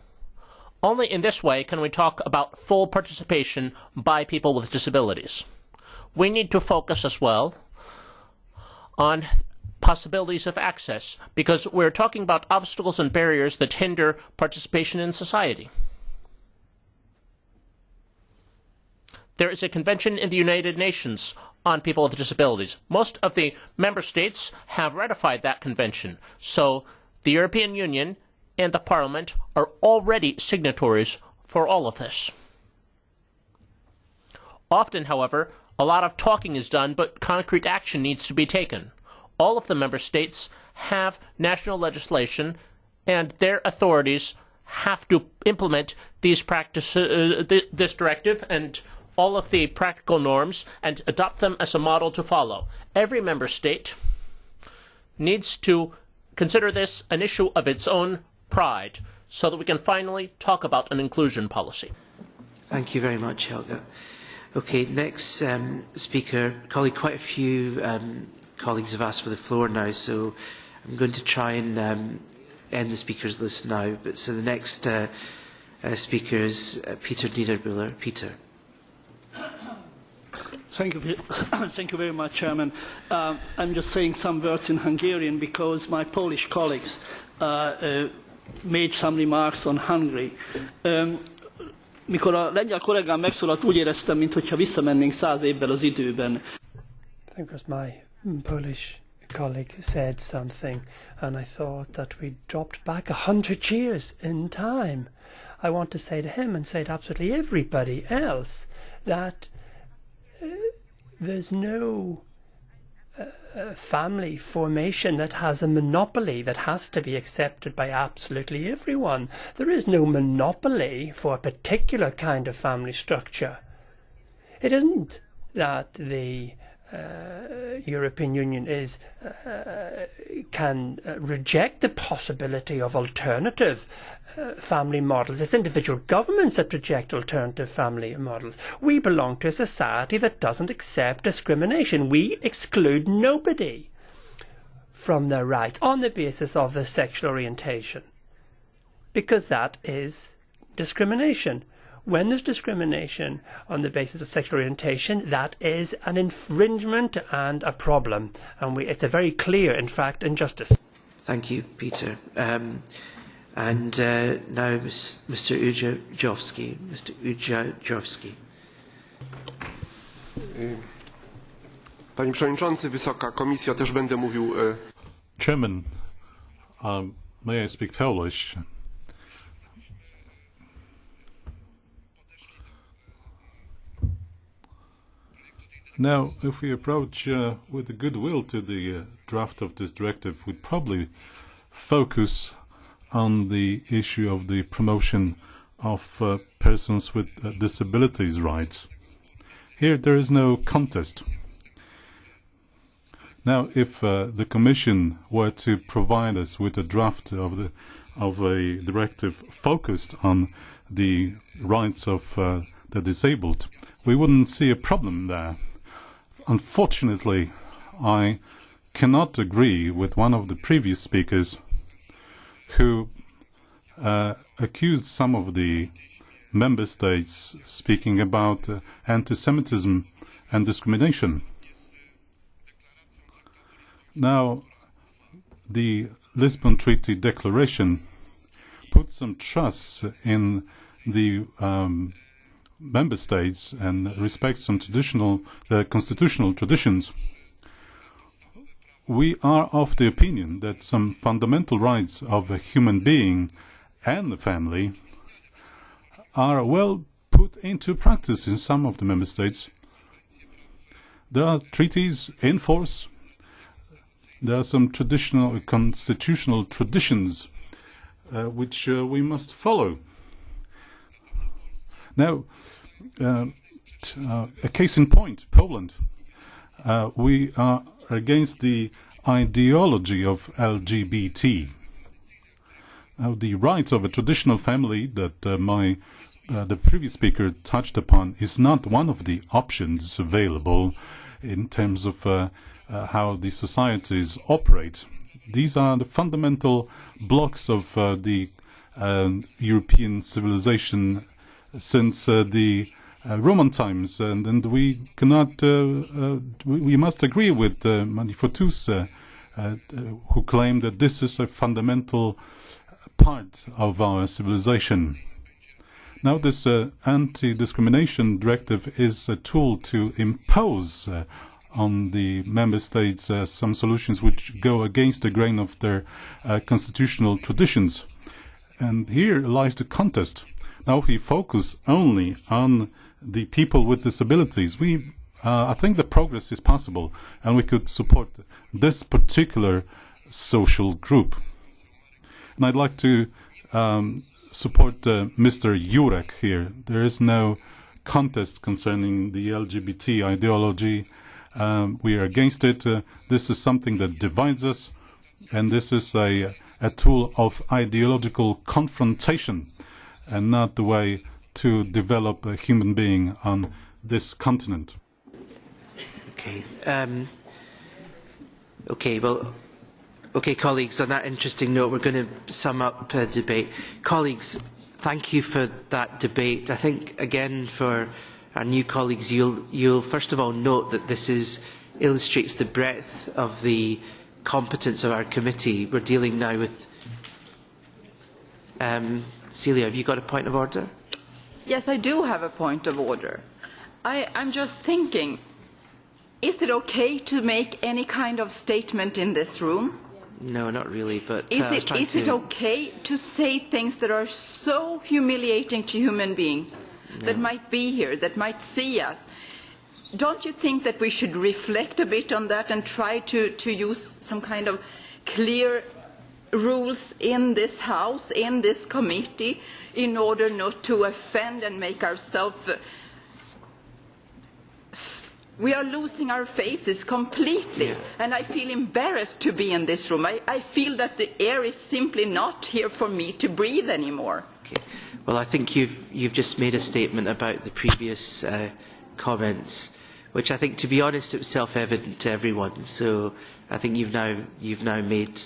Only in this way can we talk about full participation by people with disabilities. We need to focus as well on possibilities of access, because we're talking about obstacles and barriers that hinder participation in society. There is a convention in the United Nations on people with disabilities. Most of the member states have ratified that convention, so the European Union and the Parliament are already signatories for all of this. Often, however, a lot of talking is done, but concrete action needs to be taken. All of the member states have national legislation, and their authorities have to implement these practices, this directive and all of the practical norms, and adopt them as a model to follow. Every member state needs to consider this an issue of its own pride, so that we can finally talk about an inclusion policy. Thank you very much, Helga. Okay, next speaker, colleague, quite a few colleagues have asked for the floor now, so I'm going to try and end the speakers list now. But so the next speaker is Peter Niedermüller. Peter. Thank you very much, Chairman. I'm just saying some words in Hungarian because my Polish colleagues made some remarks on Hungary. Mikor a lengyel kollégám megszólalt, úgy éreztem, mintha visszamennénk 100 évvel az időben. I think it was my Polish colleague said something, and I thought that we dropped back 100 years in time. I want to say to him and say to absolutely everybody else that there's no family formation that has a monopoly that has to be accepted by absolutely everyone. There is no monopoly for a particular kind of family structure. It isn't that the European Union can reject the possibility of alternative family models. It's individual governments that reject alternative family models. We belong to a society that doesn't accept discrimination. We exclude nobody from their rights on the basis of their sexual orientation, because that is discrimination. When there's discrimination on the basis of sexual orientation, that is an infringement and a problem. And it's a very clear, in fact, injustice. Thank you, Peter. And now Mr. Ujajowski. Mr. Ujajowski. Panie Przewodniczący, Wysoka Komisjo, też będę mówił. Chairman, may I speak Polish? Now, if we approach with goodwill to the draft of this directive, we'd probably focus on the issue of the promotion of persons with disabilities rights. Here there is no contest. Now, if the Commission were to provide us with a draft of a directive focused on the rights of the disabled, we wouldn't see a problem there. Unfortunately, I cannot agree with one of the previous speakers who accused some of the member states speaking about anti-Semitism and discrimination. Now, the Lisbon Treaty Declaration puts some trust in the member states and respects some constitutional traditions. We are of the opinion that some fundamental rights of a human being and the family are well put into practice in some of the member states. There are treaties in force. There are some traditional constitutional traditions which we must follow. Now, a case in point, Poland. We are against the ideology of LGBT. Now, the rights of a traditional family that the previous speaker touched upon is not one of the options available in terms of how the societies operate. These are the fundamental blocks of the European civilization since the Roman times, and we cannot. We must agree with Manifotus, who claim that this is a fundamental part of our civilization. Now, this anti-discrimination directive is a tool to impose on the member states some solutions which go against the grain of their constitutional traditions. And here lies the contest. Now, if we focus only on the people with disabilities, I think the progress is possible, and we could support this particular social group. And I'd like to support Mr. Jurek here. There is no contest concerning the LGBT ideology. We are against it. This is something that divides us, and this is a tool of ideological confrontation and not the way to develop a human being on this continent. Okay. Okay, colleagues, on that interesting note, we're going to sum up the debate. Colleagues, thank you for that debate. I think, again, for our new colleagues, you'll first of all note that this illustrates the breadth of the competence of our committee. We're dealing now with... Celia, have you got a point of order? Yes, I do have a point of order. I'm just thinking, is it okay to make any kind of statement in this room? No, not really, but... Is it okay to say things that are so humiliating to human beings that might be here, that might see us? Don't you think that we should reflect a bit on that and try to use some kind of clear rules in this House, in this committee, in order not to offend and make ourselves... We are losing our faces completely, and I feel embarrassed to be in this room. I feel that the air is simply not here for me to breathe anymore. Okay. Well, I think you've just made a statement about the previous comments, which I think, to be honest, it was self-evident to everyone. So I think you've now made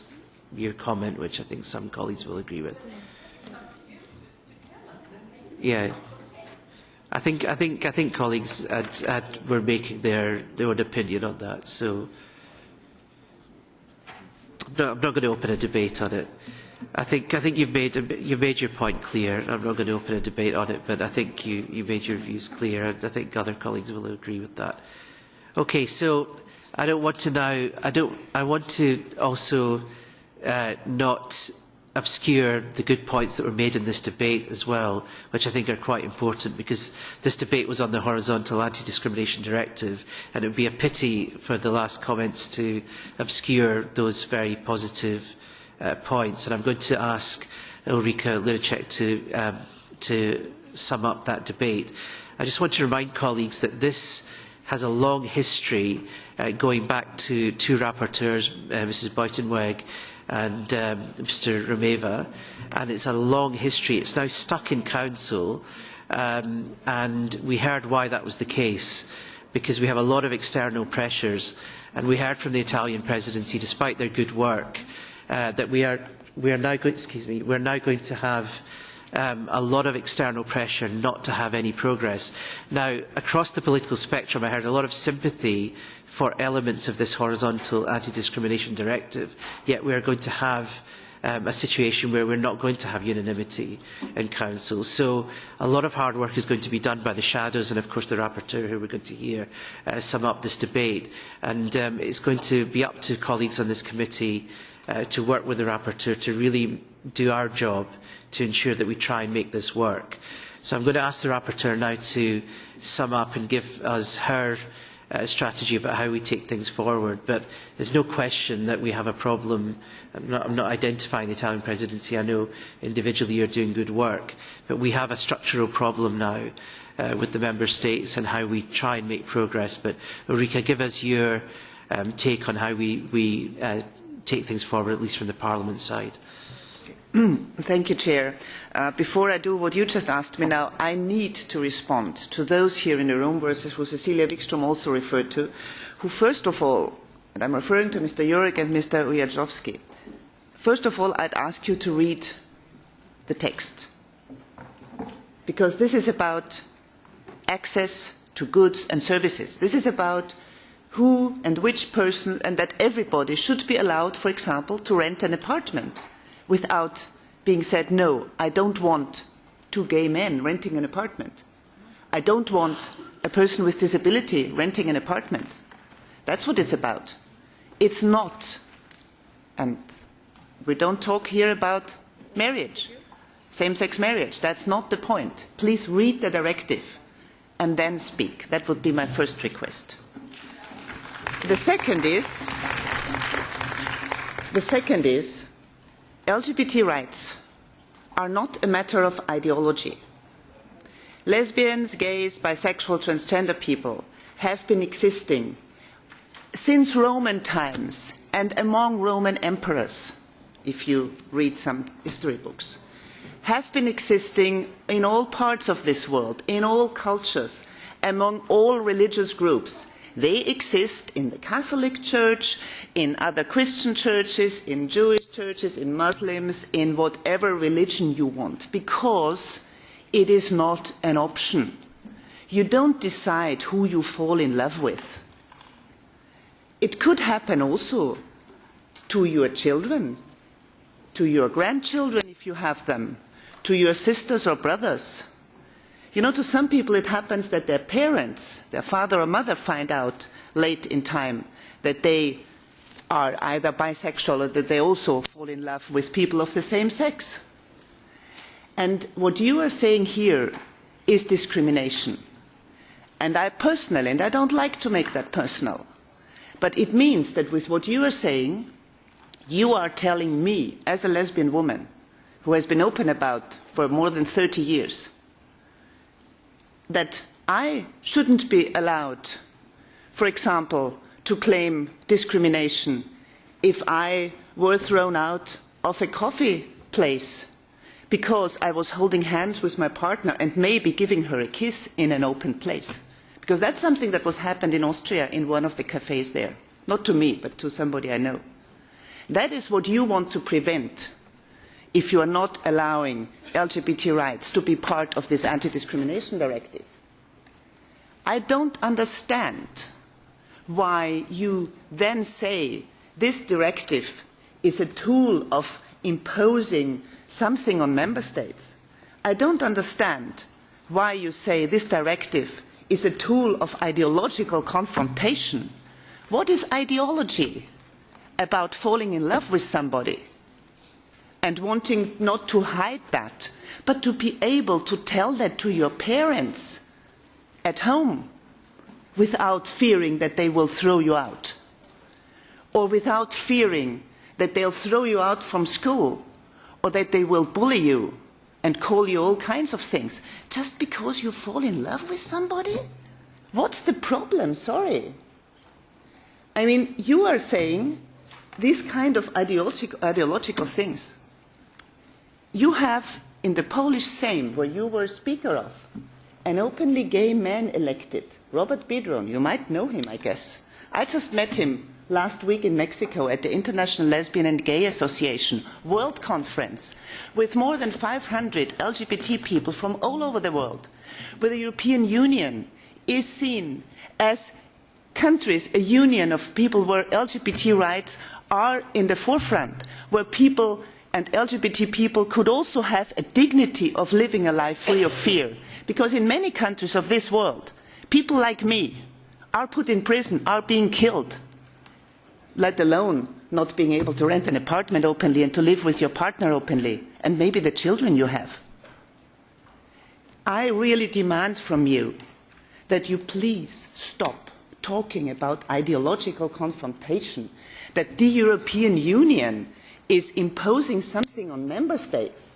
your comment, which I think some colleagues will agree with. Yeah. I think colleagues were making their own opinion on that, so I'm not going to open a debate on it. I think you've made your point clear. I'm not going to open a debate on it, but I think you made your views clear, and I think other colleagues will agree with that. Okay, so I want to also not obscure the good points that were made in this debate as well, which I think are quite important, because this debate was on the Horizontal Anti-Discrimination Directive, and it would be a pity for the last comments to obscure those very positive points, and I'm going to ask Ulrika Lunacek to sum up that debate. I just want to remind colleagues that this has a long history going back to two rapporteurs, Mrs. Buitenweg and Mr. Romeva, and it's a long history. It's now stuck in Council, and we heard why that was the case, because we have a lot of external pressures, and we heard from the Italian presidency, despite their good work, that we are now going to have a lot of external pressure not to have any progress. Now, across the political spectrum, I heard a lot of sympathy for elements of this horizontal anti-discrimination directive, yet we are going to have a situation where we're not going to have unanimity in Council. So a lot of hard work is going to be done by the shadows and, of course, the rapporteur, who we're going to hear sum up this debate. And it's going to be up to colleagues on this committee to work with the rapporteur to really do our job to ensure that we try and make this work. So I'm going to ask the rapporteur now to sum up and give us her strategy about how we take things forward. But there's no question that we have a problem. I'm not identifying the Italian presidency. I know individually you're doing good work. But we have a structural problem now with the Member States and how we try and make progress. But Ulrika, give us your take on how we take things forward, at least from the Parliament side. Thank you, Chair. Before I do what you just asked me now, I need to respond to those here in the room, versus who Cecilia Wikström also referred to, who first of all, and I'm referring to Mr. Jurek and Mr. Ujazdowski, first of all, I'd ask you to read the text. Because this is about access to goods and services. This is about who and which person, and that everybody should be allowed, for example, to rent an apartment without being said, no, I don't want two gay men renting an apartment. I don't want a person with disability renting an apartment. That's what it's about. It's not, and we don't talk here about marriage, same-sex marriage. That's not the point. Please read the directive and then speak. That would be my first request. The second is LGBT rights are not a matter of ideology. Lesbians, gays, bisexual, transgender people have been existing since Roman times and among Roman emperors, if you read some history books, have been existing in all parts of this world, in all cultures, among all religious groups. They exist in the Catholic Church, in other Christian churches, in Jewish churches, in Muslims, in whatever religion you want, because it is not an option. You don't decide who you fall in love with. It could happen also to your children, to your grandchildren if you have them, to your sisters or brothers. You know, to some people it happens that their parents, their father or mother, find out late in time that they are either bisexual or that they also fall in love with people of the same sex. And what you are saying here is discrimination. And I personally, and I don't like to make that personal, but it means that with what you are saying, you are telling me, as a lesbian woman, who has been open about for more than 30 years, that I shouldn't be allowed, for example, to claim discrimination if I were thrown out of a coffee place because I was holding hands with my partner and maybe giving her a kiss in an open place. Because that's something that was happened in Austria in one of the cafes there. Not to me, but to somebody I know. That is what you want to prevent if you are not allowing LGBT rights to be part of this anti-discrimination directive. I don't understand why you then say this directive is a tool of imposing something on member states. I don't understand why you say this directive is a tool of ideological confrontation. What is ideology about falling in love with somebody and wanting not to hide that, but to be able to tell that to your parents at home without fearing that they will throw you out, or without fearing that they'll throw you out from school, or that they will bully you and call you all kinds of things, just because you fall in love with somebody? What's the problem? Sorry. I mean, you are saying these kind of ideological things. You have in the Polish Sejm, where you were Speaker of, an openly gay man elected, Robert Biedroń. You might know him, I guess. I just met him last week in Mexico at the International Lesbian and Gay Association World Conference with more than 500 LGBT people from all over the world, where the European Union is seen as countries, a union of people where LGBT rights are in the forefront, where people and LGBT people could also have a dignity of living a life free of fear. Because in many countries of this world, people like me are put in prison, are being killed, let alone not being able to rent an apartment openly and to live with your partner openly, and maybe the children you have. I really demand from you that you please stop talking about ideological confrontation, that the European Union is imposing something on member states.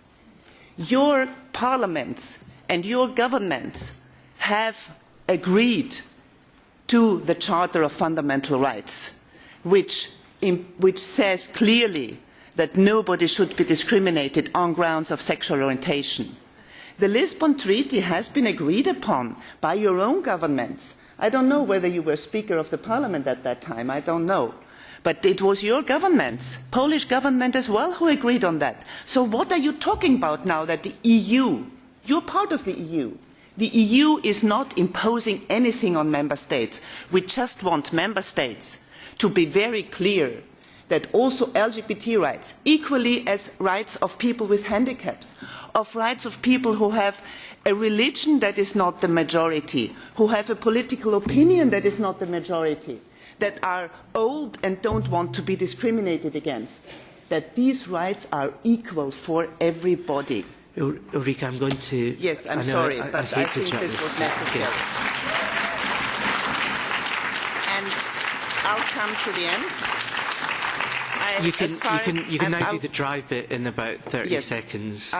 Your parliaments and your governments have agreed to the Charter of Fundamental Rights, which says clearly that nobody should be discriminated on grounds of sexual orientation. The Lisbon Treaty has been agreed upon by your own governments. I don't know whether you were Speaker of the Parliament at that time, I don't know. But it was your governments, Polish government as well, who agreed on that. So what are you talking about now that the EU, you're part of the EU. The EU is not imposing anything on member states. We just want member states to be very clear that also LGBT rights, equally as rights of people with handicaps, of rights of people who have a religion that is not the majority, who have a political opinion that is not the majority, that are old and don't want to be discriminated against, that these rights are equal for everybody. Ulrika, I'm going to... Yes, I'm sorry, but I think this was necessary. And I'll come to the end. You can now do the dry bit in about 30 seconds.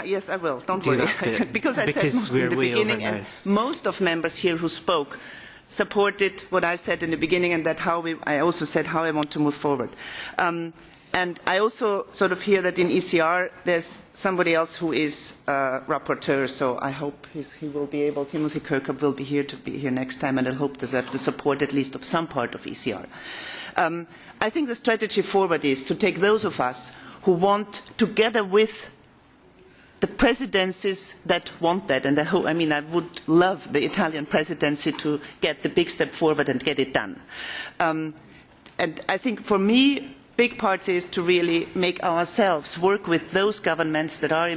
Yes, I will. Don't worry. Because I said most in the beginning, and most of members here who spoke supported what I said in the beginning, and that I also said how I want to move forward. And I also sort of hear that in ECR there's somebody else who is rapporteur, so I hope he will be able, Timothy Kirkhope will be here next time, and I hope to have the support at least of some part of ECR. I think the strategy forward is to take those of us who want, together with the presidencies that want that, and I would love the Italian presidency to get the big step forward and get it done. And I think for me, big part is to really make ourselves work with those governments that are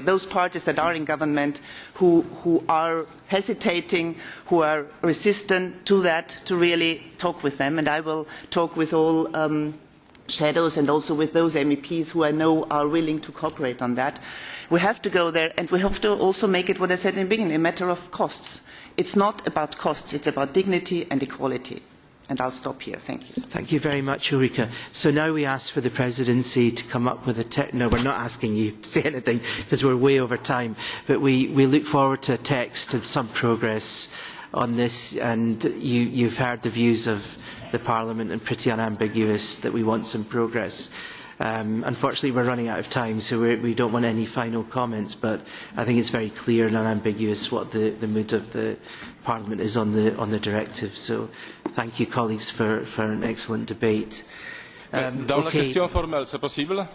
those parties that are in government who are hesitating, who are resistant to that, to really talk with them. And I will talk with all shadows and also with those MEPs who I know are willing to cooperate on that. We have to go there, and we have to also make it, what I said in the beginning, a matter of costs. It's not about costs, it's about dignity and equality. And I'll stop here. Thank you. Thank you very much, Ulrika. So now we ask for the presidency to come up with a no, we're not asking you to say anything because we're way over time, but we look forward to a text and some progress on this, and you've heard the views of the Parliament, and pretty unambiguous that we want some progress. Unfortunately, we're running out of time, so we don't want any final comments, but I think it's very clear and unambiguous what the mood of the Parliament is on the directive. So thank you, colleagues, for an excellent debate. Dans la question formelle, c'est possible?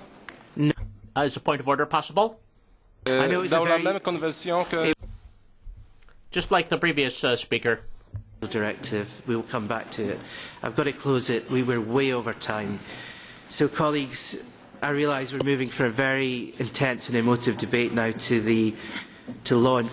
No. Is a point of order possible? Dans la même convention que... Just like the previous speaker. Directive, we'll come back to it. I've got to close it. We were way over time. So, colleagues, I realise we're moving from a very intense and emotive debate now to law enforcement.